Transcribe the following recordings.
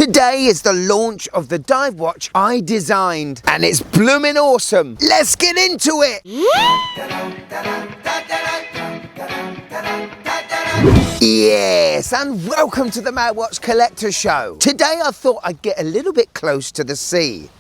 Today is the launch of the dive watch I designed, and it's blooming awesome. Let's get into it. Yes, and welcome to the Madwatchcollector show. Today I thought I'd get a little bit close to the sea.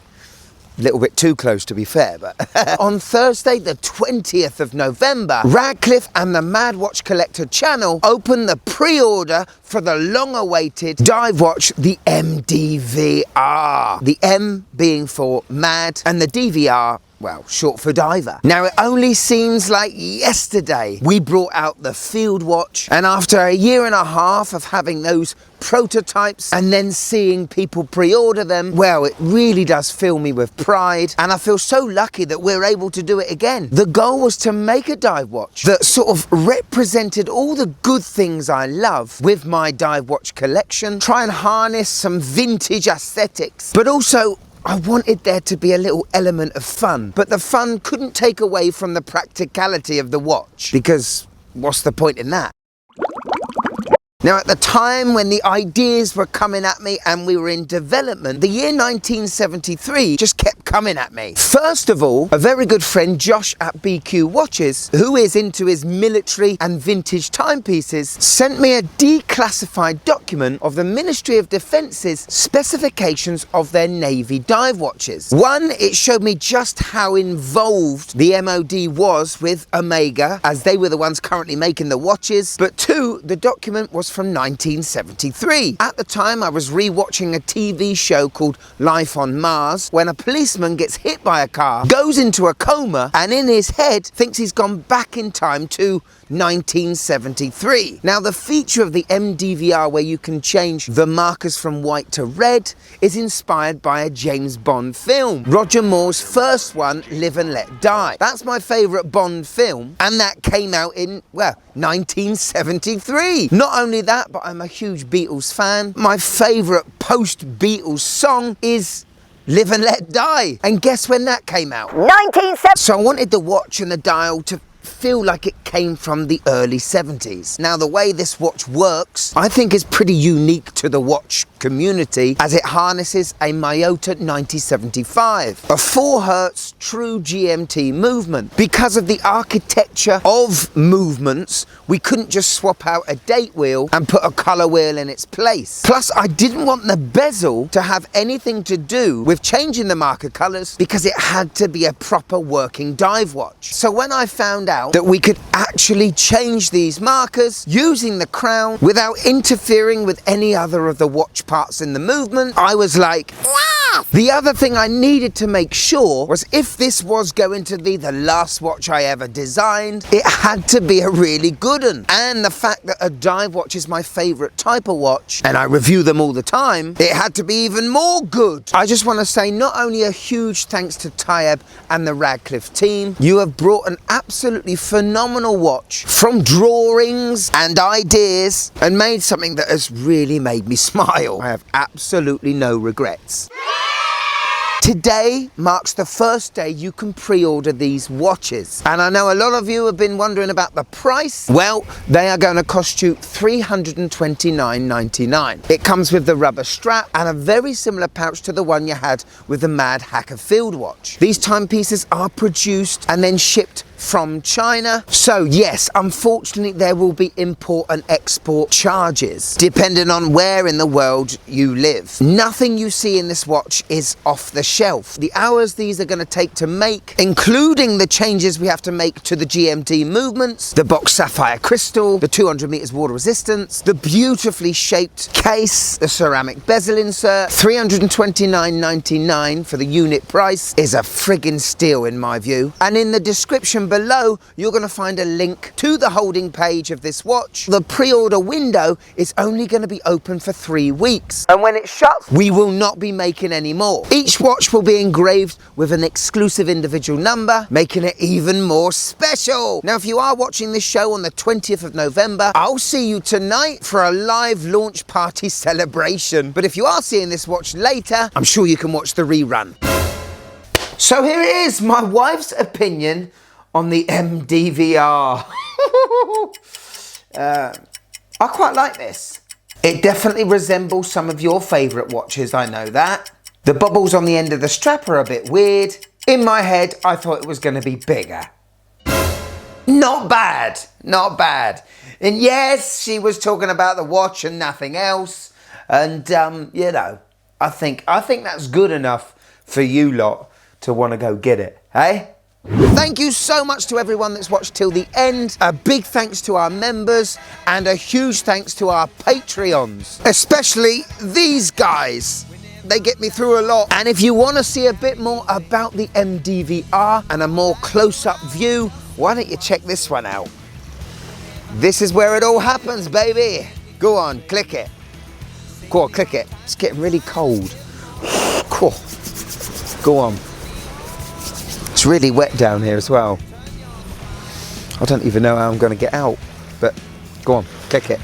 A little bit too close, to be fair, but on Thursday the 20th of November, Radcliffe and the Madwatchcollector channel opened the pre-order for the long-awaited dive watch, the MDVR. The M being for Mad and the DVR, well, short for diver. Now, it only seems like yesterday we brought out the field watch, and after a year and a half of having those prototypes and then seeing people pre-order them, well, it really does fill me with pride, and I feel so lucky that we're able to do it again. The goal was to make a dive watch that sort of represented all the good things I love with my dive watch collection, try and harness some vintage aesthetics, but also I wanted there to be a little element of fun, but the fun couldn't take away from the practicality of the watch, because what's the point in that? Now, at the time when the ideas were coming at me and we were in development, the year 1973 just kept coming at me. First of all, a very good friend, Josh at BQ Watches, who is into his military and vintage timepieces, sent me a declassified document of the Ministry of Defence's specifications of their Navy dive watches. One, it showed me just how involved the MOD was with Omega, as they were the ones currently making the watches. But two, the document was from 1973. At the time, I was re-watching a TV show called Life on Mars, when a policeman gets hit by a car, goes into a coma, and in his head thinks he's gone back in time to 1973. Now, the feature of the MDVR where you can change the markers from white to red is inspired by a James Bond film, Roger Moore's first one, Live and Let Die. That's my favourite Bond film, and that came out in, well, 1973. Not only that, but I'm a huge Beatles fan. My favourite post-Beatles song is Live and Let Die. And guess when that came out? 1970. So I wanted the watch and the dial to feel like it came from the early 70s. Now, the way this watch works, I think, is pretty unique to the watch community, as it harnesses a Miyota 9075, a 4 Hz true GMT movement. Because of the architecture of movements, we couldn't just swap out a date wheel and put a color wheel in its place. Plus, I didn't want the bezel to have anything to do with changing the marker colors, because it had to be a proper working dive watch. So when I found out that we could actually change these markers using the crown without interfering with any other of the watch parts in the movement, I was like, wow! The other thing I needed to make sure was, if this was going to be the last watch I ever designed, it had to be a really good one. And the fact that a dive watch is my favourite type of watch, and I review them all the time, it had to be even more good. I just want to say not only a huge thanks to Tayyab and the Radcliffe team, you have brought an absolutely phenomenal watch from drawings and ideas and made something that has really made me smile. I have absolutely no regrets. Today marks the first day you can pre-order these watches, and I know a lot of you have been wondering about the price. Well, they are going to cost you $329.99. It comes with the rubber strap and a very similar pouch to the one you had with the Mad Hacker Field watch. These timepieces are produced and then shipped from China. So yes, unfortunately there will be import and export charges depending on where in the world you live. Nothing you see in this watch is off the shelf. The hours these are going to take to make, including the changes we have to make to the GMT movements, the box sapphire crystal, the 200 meters water resistance, the beautifully shaped case, the ceramic bezel insert, $329.99 for the unit price is a friggin' steal in my view. And in the description below, you're going to find a link to the holding page of this watch. The pre-order window is only going to be open for 3 weeks, and when it shuts, we will not be making any more. Each watch will be engraved with an exclusive individual number, making it even more special. Now, if you are watching this show on the 20th of November, I'll see you tonight for a live launch party celebration. But if you are seeing this watch later, I'm sure you can watch the rerun. So here it is, my wife's opinion on the MDVR. I quite like this. It definitely resembles some of your favourite watches, I know that. The bubbles on the end of the strap are a bit weird. In my head, I thought it was going to be bigger. Not bad, not bad. And yes, she was talking about the watch and nothing else. And, you know, I think that's good enough for you lot to want to go get it, hey? Thank you so much to everyone that's watched till the end. A big thanks to our members and a huge thanks to our Patreons, especially these guys. They get me through a lot. And if you want to see a bit more about the MDVR and a more close-up view, why don't you check this one out? This is where it all happens, baby. Go on, click it. Go on, click it. It's getting really cold. Cool. Go on. It's really wet down here as well. I don't even know how I'm going to get out, but go on, click it.